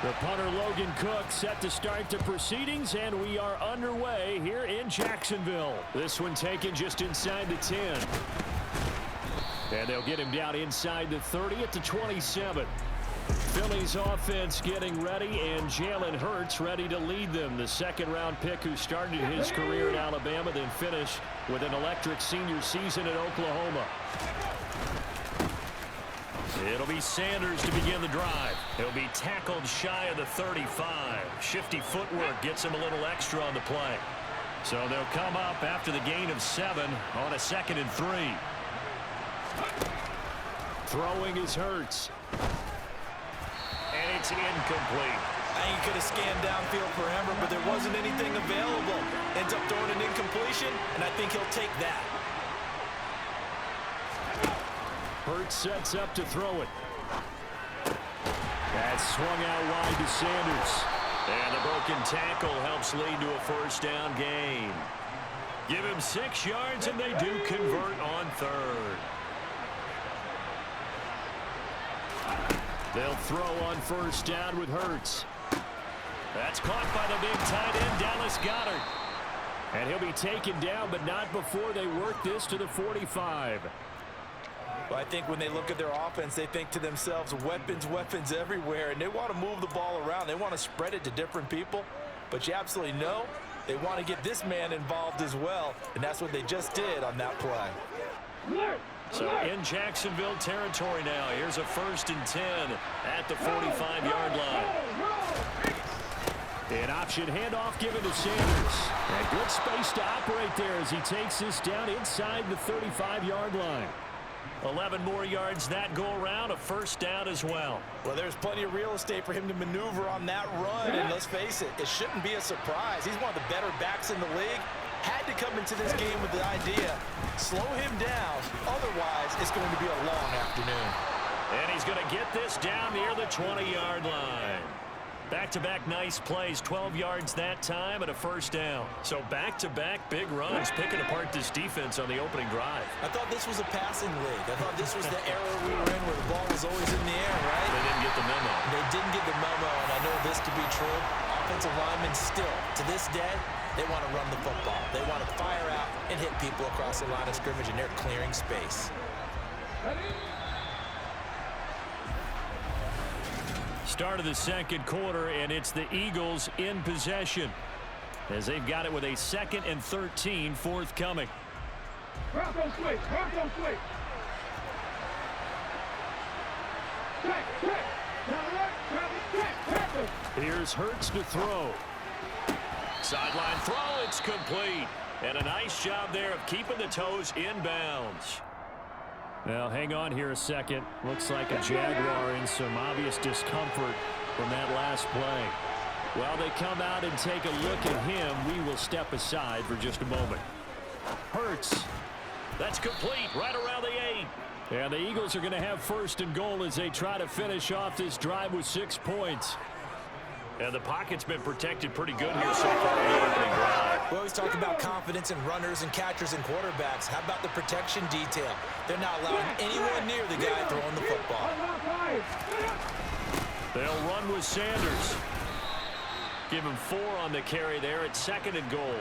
The punter Logan Cook set to start the proceedings, and we are underway here in Jacksonville. This one taken just inside the 10. And they'll get him down inside the 30 at the 27. Philly's offense getting ready, and Jalen Hurts ready to lead them. The second-round pick who started his career in Alabama, then finished with an electric senior season at Oklahoma. It'll be Sanders to begin the drive. He'll be tackled shy of the 35. Shifty footwork gets him a little extra on the play. So they'll come up after the gain of 7 on a 2nd and 3. Throwing is Hurts. And it's incomplete. I think he could have scanned downfield for Hemmer, but there wasn't anything available. Ends up throwing an incompletion, and I think he'll take that. Hurts sets up to throw it. That's swung out wide to Sanders. And the broken tackle helps lead to a first down gain. Give him 6 yards, and they do convert on 3rd. They'll throw on first down with Hurts. That's caught by the big tight end, Dallas Goedert. And he'll be taken down, but not before they work this to the 45. Well, I think when they look at their offense, they think to themselves, weapons, weapons everywhere, and they want to move the ball around. They want to spread it to different people, but you absolutely know they want to get this man involved as well, and that's what they just did on that play. So in Jacksonville territory now, here's a 1st and 10 at the 45-yard line. An option handoff given to Sanders. And good space to operate there as he takes this down inside the 35-yard line. 11 more yards that go around, a first down as well. Well, there's plenty of real estate for him to maneuver on that run, and let's face it, it shouldn't be a surprise. He's one of the better backs in the league. Had to come into this game with the idea, slow him down, otherwise it's going to be a long afternoon. And he's going to get this down near the 20-yard line. Back-to-back nice plays, 12 yards that time and a first down. So back-to-back big runs, picking apart this defense on the opening drive. I thought this was a passing league. I thought this was the era we were in where the ball was always in the air, right? They didn't get the memo. They didn't get the memo, and I know this to be true. Offensive linemen still, to this day, they want to run the football. They want to fire out and hit people across the line of scrimmage, and they're clearing space. Start of the second quarter, and it's the Eagles in possession as they've got it with a 2nd and 13 forthcoming. Here's Hurts to throw. Sideline throw, it's complete. And a nice job there of keeping the toes inbounds. Now, hang on here a second. Looks like a Jaguar in some obvious discomfort from that last play. While they come out and take a look at him, we will step aside for just a moment. Hurts. That's complete right around the 8. And the Eagles are going to have 1st and goal as they try to finish off this drive with 6 points. And the pocket's been protected pretty good here so far in the opening drive. We always talk about confidence in runners and catchers and quarterbacks. How about the protection detail? They're not allowing anyone near the guy throwing the football. They'll run with Sanders. Give him 4 on the carry there at 2nd and goal.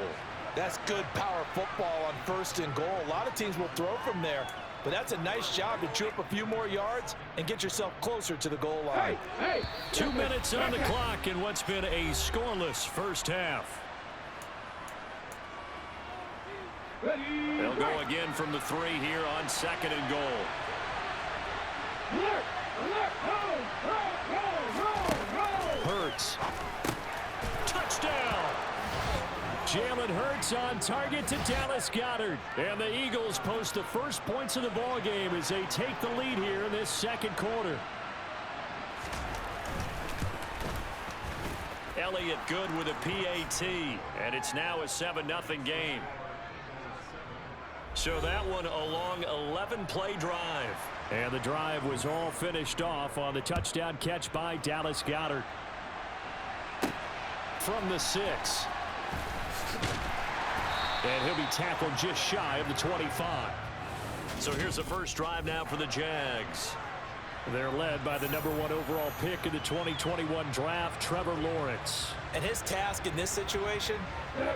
That's good power football on 1st and goal. A lot of teams will throw from there, but that's a nice job to chew up a few more yards and get yourself closer to the goal line. 2 minutes on the clock in what's been a scoreless first half. They'll go again from the 3 here on 2nd and goal. Hurts. Touchdown. Jalen Hurts on target to Dallas Goedert. And the Eagles post the first points of the ball game as they take the lead here in this second quarter. Elliott good with a PAT, and it's now a 7-0 game. So that one a long 11-play drive. And the drive was all finished off on the touchdown catch by Dallas Goedert. From the 6. And he'll be tackled just shy of the 25. So here's the first drive now for the Jags. They're led by the #1 overall pick in the 2021 draft, Trevor Lawrence. And his task in this situation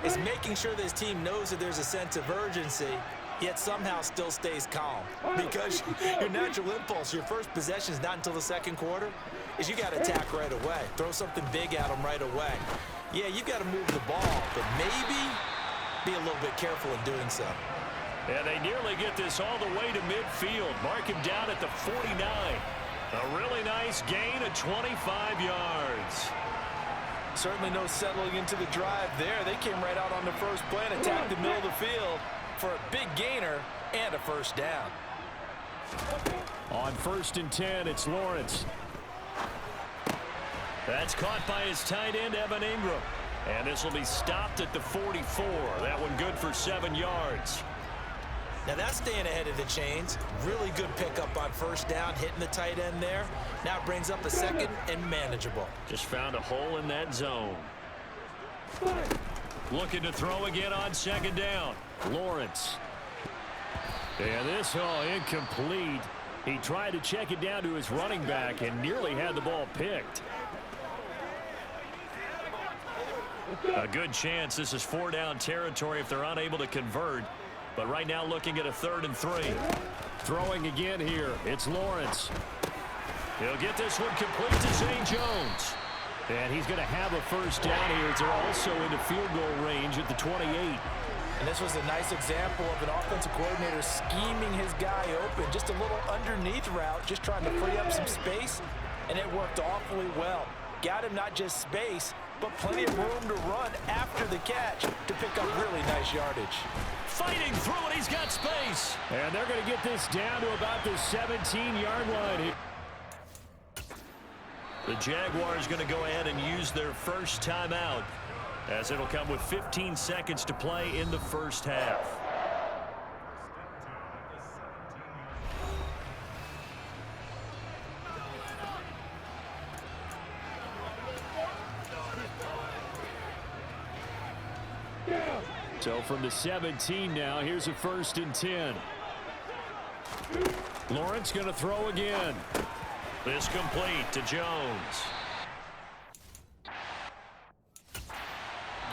is making sure that his team knows that there's a sense of urgency, yet somehow still stays calm. Because your natural impulse, your first possession is not until the second quarter, is you got to attack right away. Throw something big at them right away. Yeah, you got to move the ball, but maybe be a little bit careful in doing so. And they nearly get this all the way to midfield. Mark him down at the 49. A really nice gain of 25 yards. Certainly no settling into the drive there. They came right out on the first play and attacked the middle of the field for a big gainer and a first down. On 1st and 10, it's Lawrence. That's caught by his tight end, Evan Ingram. And this will be stopped at the 44. That one good for 7 yards. Now that's staying ahead of the chains. Really good pickup on first down, hitting the tight end there. Now it brings up a second and manageable. Just found a hole in that zone. Looking to throw again on 2nd down. Lawrence. And this all incomplete. He tried to check it down to his running back and nearly had the ball picked. A good chance this is 4-down territory if they're unable to convert. But right now looking at a 3rd and 3. Throwing again here. It's Lawrence. He'll get this one complete to St. Jones. And he's going to have a first down here. They're also into field goal range at the 28. And this was a nice example of an offensive coordinator scheming his guy open. Just a little underneath route, just trying to free up some space. And it worked awfully well. Got him not just space, but plenty of room to run after the catch to pick up really nice yardage. Fighting through it, he's got space. And they're going to get this down to about the 17-yard line. The Jaguars going to go ahead and use their first timeout, as it'll come with 15 seconds to play in the first half. So from the 17 now, here's a 1st and 10. Lawrence going to throw again. This complete to Jones.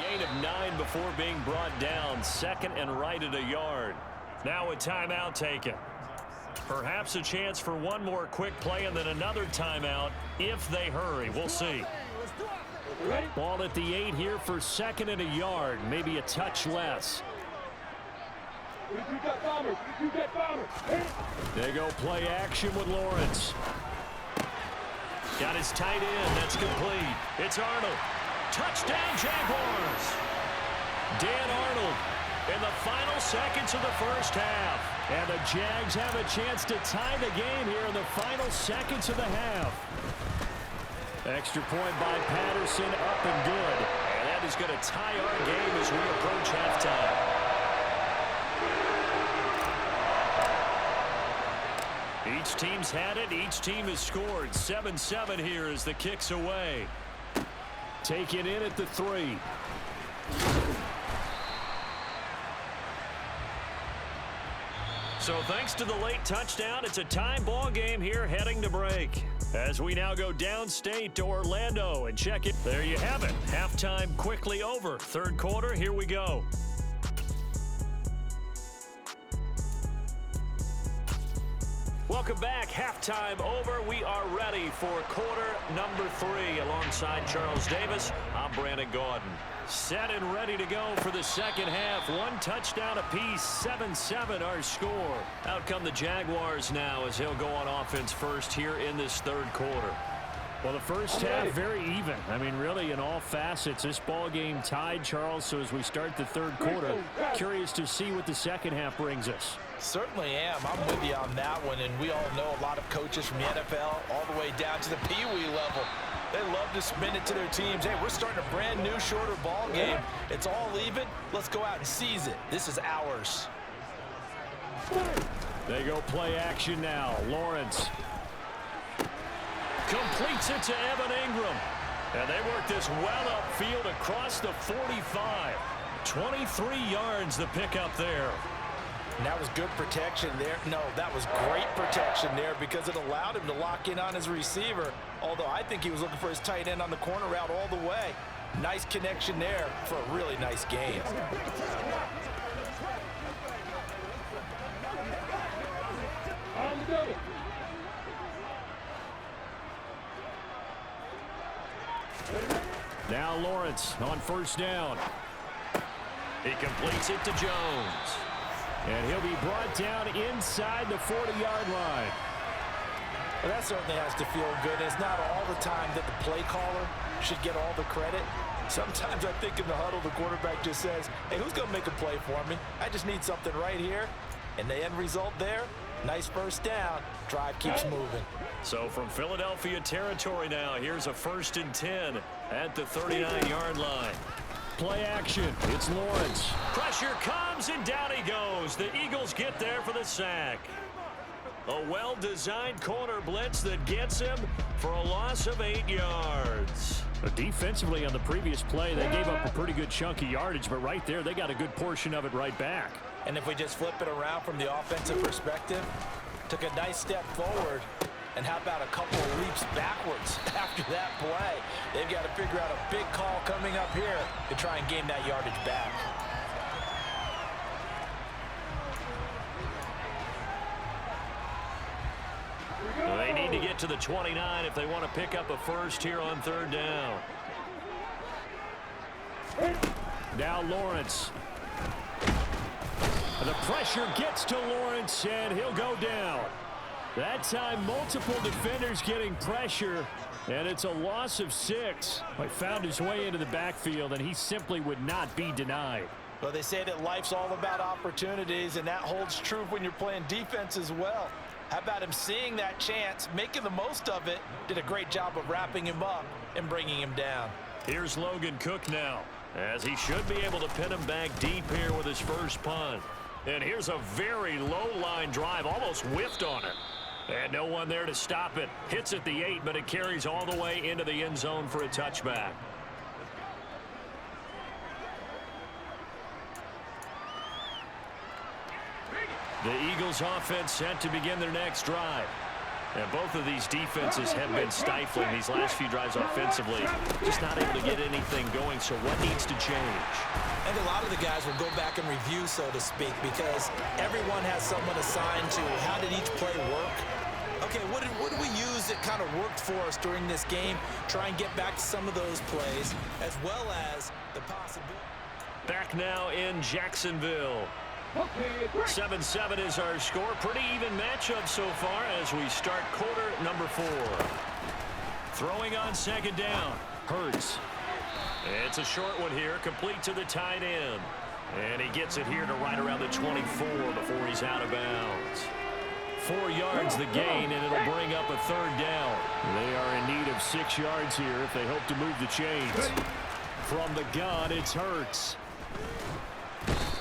Gain of 9 before being brought down. 2nd and right at a yard. Now a timeout taken. Perhaps a chance for one more quick play and then another timeout if they hurry. We'll see. Ball at the 8 here for 2nd and a yard. Maybe a touch less. They go play action with Lawrence. Got his tight end. That's complete. It's Arnold. Touchdown, Jaguars. Dan Arnold in the final seconds of the first half. And the Jags have a chance to tie the game here in the final seconds of the half. Extra point by Patterson, up and good. And that is going to tie our game as we approach halftime. Each team's had it. Each team has scored. 7-7 here as the kick's away. Taken in at the 3. So thanks to the late touchdown, it's a tie ball game here heading to break. As we now go downstate to Orlando and check it. There you have it. Halftime quickly over. 3rd quarter, here we go. Welcome back. Halftime over. We are ready for quarter number 3. Alongside Charles Davis, I'm Brandon Gaudin. Set and ready to go for the second half. 1 touchdown apiece. 7-7 our score. Out come the Jaguars now as he'll go on offense first here in this 3rd quarter. Well, the first half very even. I mean, really in all facets. This ball game tied, Charles. So as we start the 3rd quarter, curious to see what the second half brings us. Certainly am. I'm with you on that one. And we all know a lot of coaches from the NFL all the way down to the Pee-wee level. They love to spin it to their teams. Hey, we're starting a brand new, shorter ball game. It's all even. Let's go out and seize it. This is ours. They go play action now. Lawrence completes it to Evan Ingram. And they work this well upfield across the 45. 23 yards the pickup there. And that was good protection there. No, that was great protection there because it allowed him to lock in on his receiver, although I think he was looking for his tight end on the corner route all the way. Nice connection there for a really nice game. Now Lawrence on first down. He completes it to Jones. And he'll be brought down inside the 40-yard line. Well, that certainly has to feel good. It's not all the time that the play caller should get all the credit. Sometimes I think in the huddle, the quarterback just says, hey, who's going to make a play for me? I just need something right here. And the end result there, nice first down. Drive keeps moving. So from Philadelphia territory now, here's a 1st and 10 at the 39-yard line. Play action. It's Lawrence. Pressure comes, and down he goes. The Eagles get there for the sack. A well-designed corner blitz that gets him for a loss of 8 yards. Defensively on the previous play, they gave up a pretty good chunk of yardage, but right there, they got a good portion of it right back. And if we just flip it around from the offensive perspective, took a nice step forward, and how about a couple of leaps backwards after that play? They've got to figure out a big call coming up here to try and gain that yardage back. They need to get to the 29 if they want to pick up a first here on 3rd down. Now Lawrence. The pressure gets to Lawrence, and he'll go down. That time, multiple defenders getting pressure, and it's a loss of 6. He found his way into the backfield, and he simply would not be denied. Well, they say that life's all about opportunities, and that holds true when you're playing defense as well. How about him seeing that chance, making the most of it, did a great job of wrapping him up and bringing him down. Here's Logan Cook now, as he should be able to pin him back deep here with his first punt. And here's a very low-line drive, almost whiffed on it. And no one there to stop it. Hits at the 8, but it carries all the way into the end zone for a touchback. The Eagles offense set to begin their next drive. And both of these defenses have been stifling these last few drives offensively. Just not able to get anything going, so what needs to change? And a lot of the guys will go back and review, so to speak, because everyone has someone assigned to how did each play work. Okay, what did we use that kind of worked for us during this game? Try and get back to some of those plays, as well as the possibility. Back now in Jacksonville. 7-7 is our score. Pretty even matchup so far as we start quarter number 4. Throwing on 2nd down. Hurts. It's a short one here, complete to the tight end. And he gets it here to right around the 24 before he's out of bounds. 4 yards the gain, and it'll bring up a 3rd down. They are in need of 6 yards here if they hope to move the chains. From the gun, it's Hurts.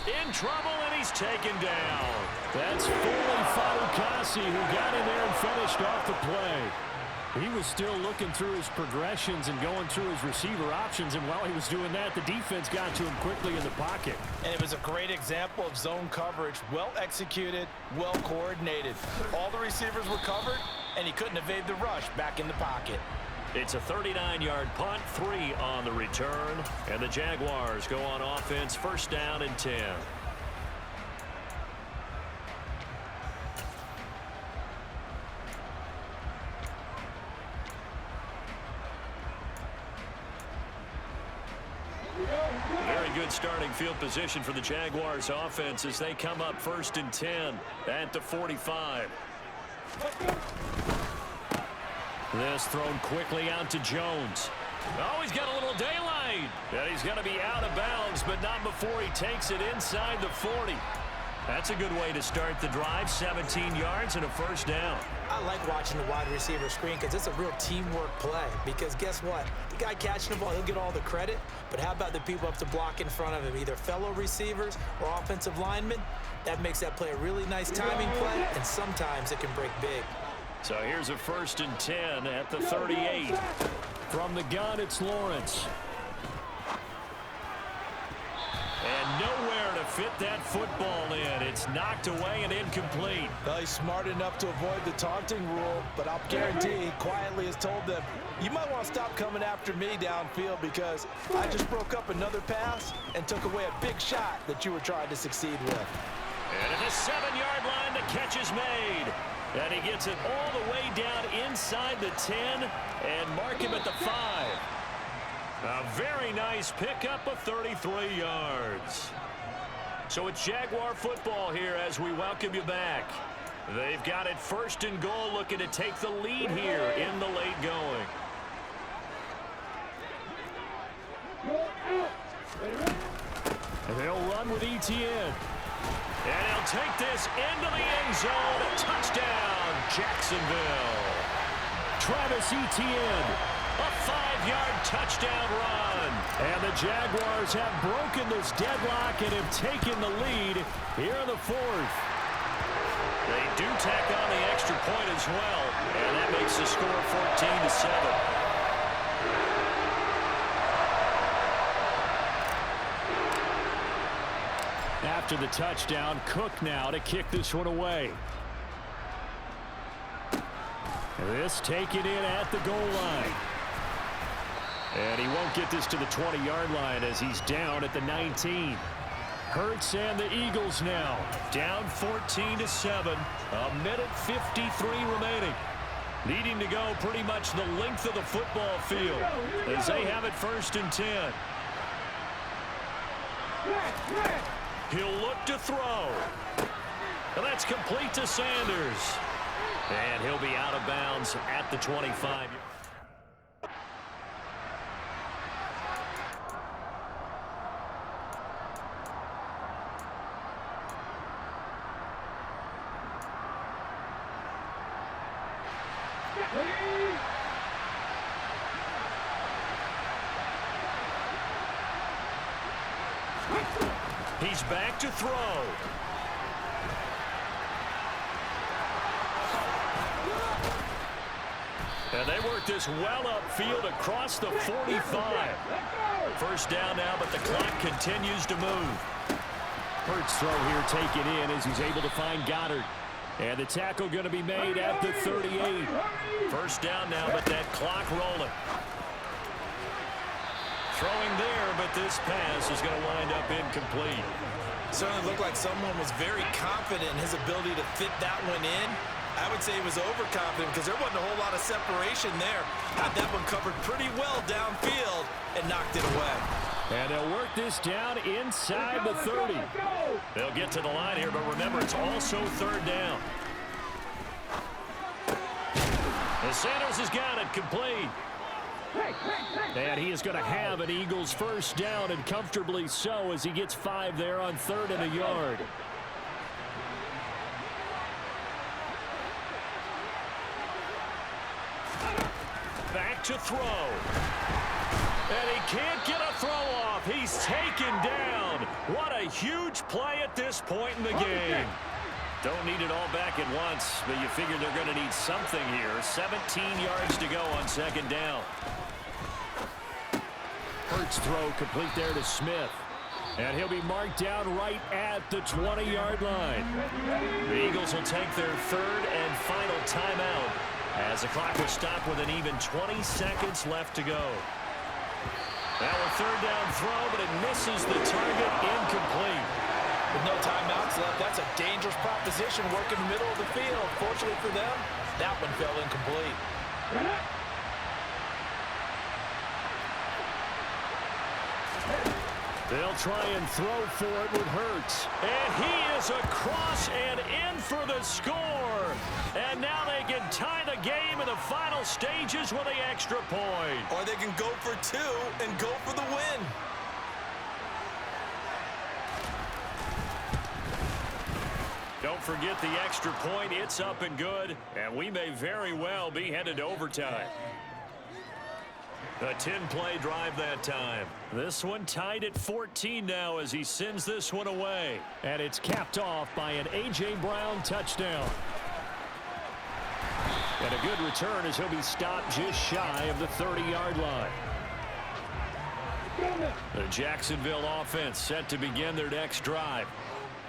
In trouble, and he's taken down. That's Foley Fatukasi who got in there and finished off the play. He was still looking through his progressions and going through his receiver options, and while he was doing that, the defense got to him quickly in the pocket. And it was a great example of zone coverage. Well executed, well coordinated. All the receivers were covered, and he couldn't evade the rush back in the pocket. It's a 39-yard punt, 3 on the return, and the Jaguars go on offense, 1st down and 10. Very good starting field position for the Jaguars offense as they come up 1st and 10 at the 45. This thrown quickly out to Jones. Oh, he's got a little daylight. And he's going to be out of bounds, but not before he takes it inside the 40. That's a good way to start the drive. 17 yards and a 1st down. I like watching the wide receiver screen because it's a real teamwork play. Because guess what? The guy catching the ball, he'll get all the credit. But how about the people up to block in front of him, either fellow receivers or offensive linemen? That makes that play a really nice timing play, and sometimes it can break big. So here's a 1st and 10 at the 38. From the gun, it's Lawrence. And nowhere to fit that football in. It's knocked away and incomplete. Well, he's smart enough to avoid the taunting rule, but I'll guarantee he quietly has told them, you might want to stop coming after me downfield because I just broke up another pass and took away a big shot that you were trying to succeed with. And at the 7-yard line, the catch is made. And he gets it all the way down inside the 10 and mark him at the 5. A very nice pickup of 33 yards. So it's Jaguar football here as we welcome you back. They've got it 1st and goal, looking to take the lead here in the late going. And they'll run with Etienne. And he'll take this into the end zone. Touchdown, Jacksonville. Travis Etienne, a 5-yard touchdown run. And the Jaguars have broken this deadlock and have taken the lead here in the 4th. They do tack on the extra point as well, and that makes the score 14-7. After the touchdown, Cook now to kick this one away. This taken in at the goal line. And he won't get this to the 20-yard line as he's down at the 19. Hurts and the Eagles now down 14-7. A minute 53 remaining. Needing to go pretty much the length of the football field as they have it 1st and 10. He'll look to throw. And that's complete to Sanders. And he'll be out of bounds at the 25. He's back to throw. And they work this well upfield across the 45. 1st down now, but the clock continues to move. Hurts throw here taken in as he's able to find Goddard. And the tackle going to be made at the 38. 1st down now, but that clock rolling. Throwing there, but this pass is going to wind up incomplete. Certainly looked like someone was very confident in his ability to fit that one in. I would say he was overconfident because there wasn't a whole lot of separation there. Had that one covered pretty well downfield and knocked it away. And they'll work this down inside the 30. They'll get to the line here, but remember, it's also 3rd down. And Sanders has got it complete. And he is going to have an Eagles 1st down, and comfortably so, as he gets 5 there on 3rd and a yard. Back to throw. And he can't get a throw off. He's taken down. What a huge play at this point in the game. Don't need it all back at once, but you figure they're going to need something here. 17 yards to go on 2nd down. Hurts throw complete there to Smith. And he'll be marked down right at the 20-yard line. The Eagles will take their 3rd and final timeout as the clock will stop with an even 20 seconds left to go. Now a 3rd down throw, but it misses the target, incomplete. With no timeouts left, that's a dangerous proposition working the middle of the field. Fortunately for them, that one fell incomplete. They'll try and throw for it with Hurts. And he is across and in for the score. And now they can tie the game in the final stages with the extra point. Or they can go for 2 and go for the win. Don't forget the extra point. It's up and good. And we may very well be headed to overtime. A 10-play drive that time. This one tied at 14 now as he sends this one away. And it's capped off by an A.J. Brown touchdown. And a good return as he'll be stopped just shy of the 30-yard line. The Jacksonville offense set to begin their next drive.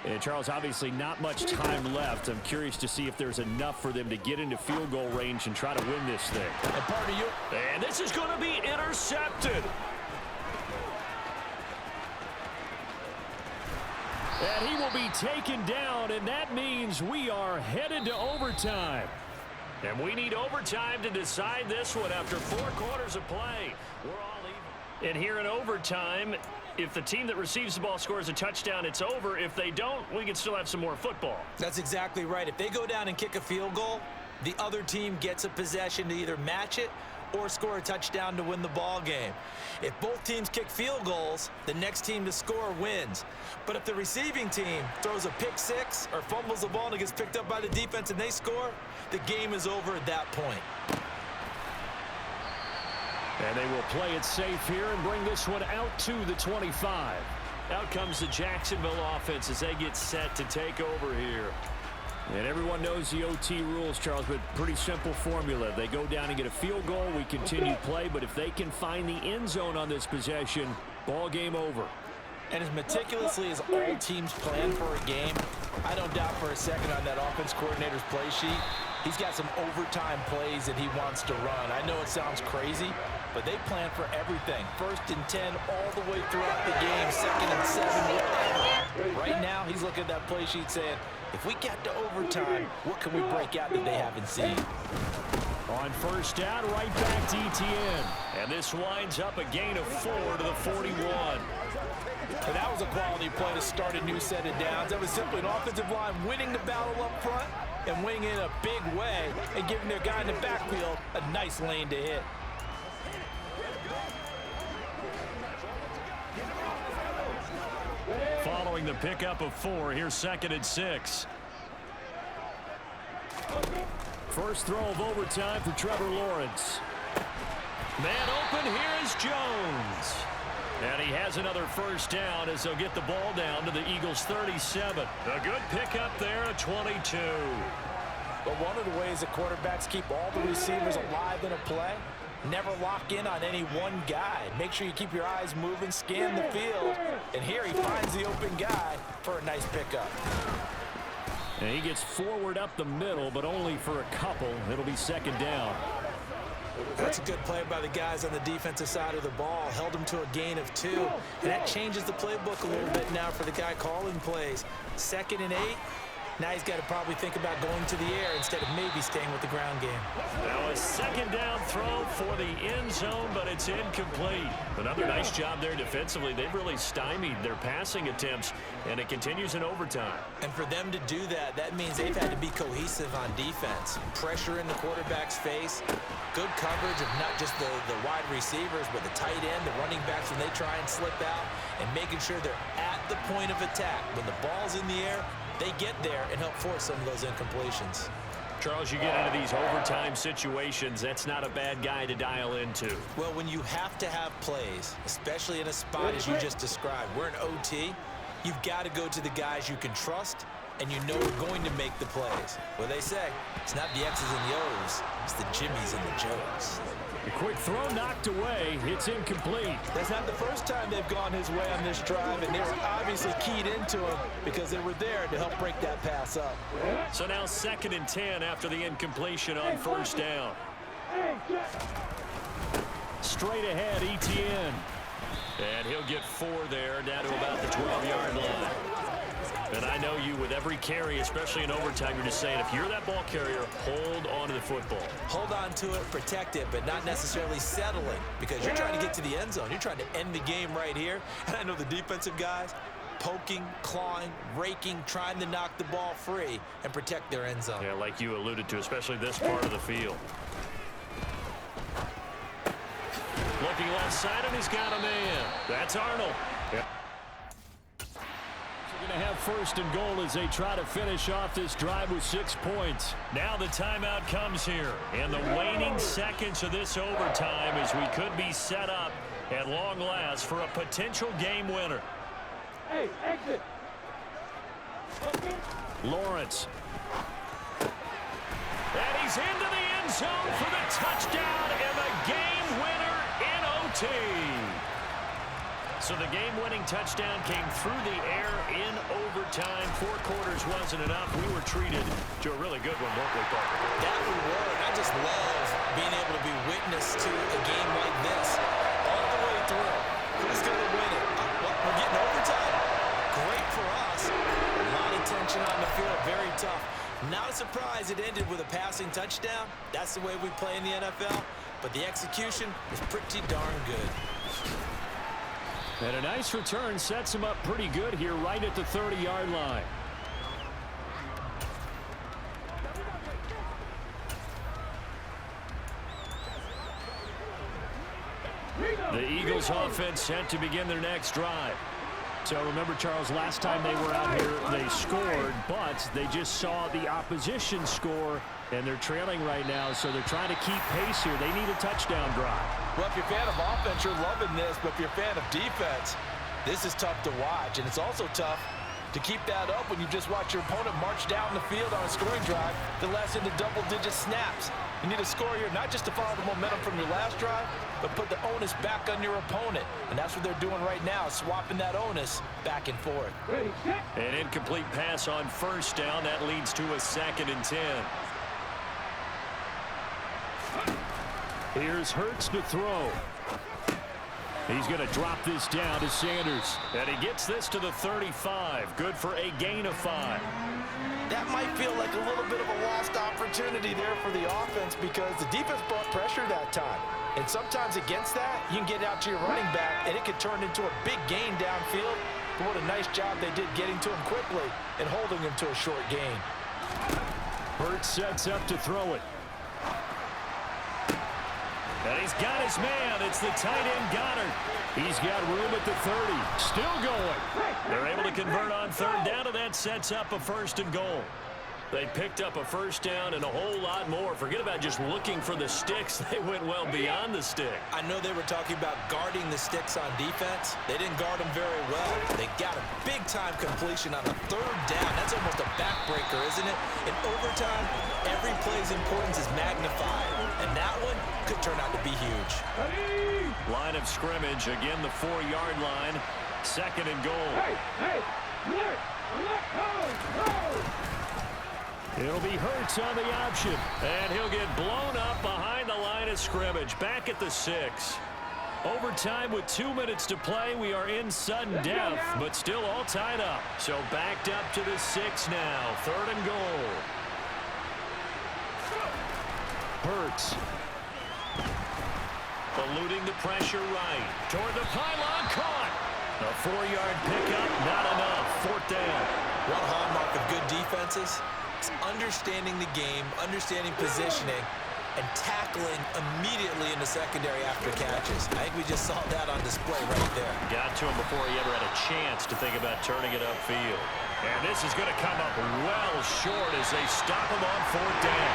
And Charles, obviously not much time left. I'm curious to see if there's enough for them to get into field goal range and try to win this thing. And this is going to be intercepted. And he will be taken down, and that means we are headed to overtime. And we need overtime to decide this one after 4 quarters of play. We're all even. And here in overtime, if the team that receives the ball scores a touchdown, it's over. If they don't, we can still have some more football. That's exactly right. If they go down and kick a field goal, the other team gets a possession to either match it or score a touchdown to win the ball game. If both teams kick field goals, the next team to score wins. But if the receiving team throws a pick six or fumbles the ball and it gets picked up by the defense and they score, the game is over at that point. And they will play it safe here and bring this one out to the 25. Out comes the Jacksonville offense as they get set to take over here. And everyone knows the OT rules, Charles, but pretty simple formula. They go down and get a field goal, we continue play, but if they can find the end zone on this possession, ball game over. And as meticulously as all teams plan for a game, I don't doubt for a second on that offense coordinator's play sheet, he's got some overtime plays that he wants to run. I know it sounds crazy, but they plan for everything. 1st and 10 all the way throughout the game, 2nd and 7, whatever. Right now, he's looking at that play sheet saying, if we get to overtime, what can we break out that they haven't seen? On 1st down, right back to ETN. And this winds up a gain of 4 to the 41. And that was a quality play to start a new set of downs. That was simply an offensive line winning the battle up front and winning in a big way and giving their guy in the backfield a nice lane to hit. Following the pickup of 4, here's 2nd and 6. First throw of overtime for Trevor Lawrence. Man open, here is Jones. And he has another 1st down as they'll get the ball down to the Eagles' 37. A good pickup there at 22. But one of the ways that quarterbacks keep all the receivers alive in a play, never lock in on any one guy. Make sure you keep your eyes moving, scan the field, and here he finds the open guy for a nice pickup. And he gets forward up the middle, but only for a couple. It'll be 2nd down. That's a good play by the guys on the defensive side of the ball. Held him to a gain of 2, and that changes the playbook a little bit now for the guy calling plays. 2nd and 8. Now he's got to probably think about going to the air instead of maybe staying with the ground game. Now a 2nd down throw for the end zone, but it's incomplete. Another nice job there defensively. They've really stymied their passing attempts, and it continues in overtime. And for them to do that, that means they've had to be cohesive on defense. Pressure in the quarterback's face, good coverage of not just the wide receivers, but the tight end, the running backs when they try and slip out, and making sure they're at the point of attack. When the ball's in the air, they get there and help force some of those incompletions. Charles, you get into these overtime situations, that's not a bad guy to dial into. Well, when you have to have plays, especially in a spot as you just described, we're in OT, you've got to go to the guys you can trust and you know are going to make the plays. Well, they say, it's not the X's and the O's, it's the Jimmies and the Joes. A quick throw knocked away. It's incomplete. That's not the first time they've gone his way on this drive, and they were obviously keyed into him because they were there to help break that pass up. So now 2nd and 10 after the incompletion on 1st down. Straight ahead, ETN. And he'll get 4 there, down to about the 12-yard line. And I know you, with every carry, especially in overtime, you're just saying, if you're that ball carrier, hold on to the football. Hold on to it, protect it, but not necessarily settling, because you're trying to get to the end zone. You're trying to end the game right here. And I know the defensive guys, poking, clawing, raking, trying to knock the ball free and protect their end zone. Yeah, like you alluded to, especially this part of the field. Looking left side, and he's got a man. That's Arnold. Yep. Going to have 1st and goal as they try to finish off this drive with 6 points. Now the timeout comes here. And the waning seconds of this overtime as we could be set up at long last for a potential game winner. Hey, exit. Lawrence. And he's into the end zone for the touchdown and the game winner in OT. So the game-winning touchdown came through the air in overtime. 4 quarters wasn't enough. We were treated to a really good one, weren't we, Parker? That we were, and I just love being able to be witness to a game like this. All the way through. Who's going to win it? We're getting overtime? Great for us. A lot of tension on the field, very tough. Not a surprise it ended with a passing touchdown. That's the way we play in the NFL. But the execution was pretty darn good. And a nice return sets him up pretty good here right at the 30-yard line. The Eagles offense set to begin their next drive. So remember, Charles, last time they were out here, they scored, but they just saw the opposition score, and they're trailing right now, so they're trying to keep pace here. They need a touchdown drive. Well, if you're a fan of offense, you're loving this, but if you're a fan of defense, this is tough to watch, and it's also tough to keep that up when you just watch your opponent march down the field on a scoring drive that lasts into double-digit snaps. You need a score here, not just to follow the momentum from your last drive, but put the onus back on your opponent. And that's what they're doing right now, swapping that onus back and forth. An incomplete pass on first down. That leads to a 2nd and 10. Here's Hurts to throw. He's going to drop this down to Sanders. And he gets this to the 35. Good for a gain of 5. That might feel like a little bit of a lost opportunity there for the offense because the defense brought pressure that time. And sometimes against that, you can get out to your running back, and it could turn into a big gain downfield. But what a nice job they did getting to him quickly and holding him to a short gain. Hurts sets up to throw it. And he's got his man. It's the tight end Goddard. He's got room at the 30. Still going. They're able to convert on 3rd down, and that sets up a 1st and goal. They picked up a 1st down and a whole lot more. Forget about just looking for the sticks. They went well beyond the stick. I know they were talking about guarding the sticks on defense. They didn't guard them very well. They got a big-time completion on a 3rd down. That's almost a backbreaker, isn't it? In overtime, every play's importance is magnified. And that one could turn out to be huge. Line of scrimmage, again the 4-yard line. 2nd and goal. It'll be Hurts on the option. And he'll get blown up behind the line of scrimmage. Back at the 6. Overtime with 2 minutes to play. We are in sudden death, but still all tied up. So backed up to the 6 now. 3rd and goal. Hurts. Eluding the pressure right. Toward the pylon, caught. A 4-yard pickup, not enough. 4th down. One hallmark of good defenses is understanding the game, understanding positioning, and tackling immediately in the secondary after catches. I think we just saw that on display right there. Got to him before he ever had a chance to think about turning it upfield. And this is going to come up well short as they stop him on 4th down.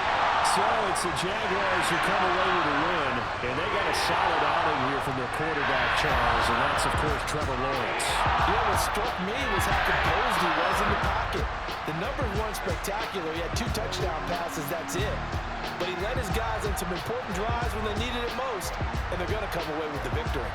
So it's the Jaguars who come away with a win, and they got a solid outing here from their quarterback, Charles, and that's, of course, Trevor Lawrence. Yeah, what struck me was how composed he was in the pocket. The numbers weren't spectacular. He had 2 touchdown passes, that's it. But he led his guys on some important drives when they needed it most, and they're going to come away with the victory.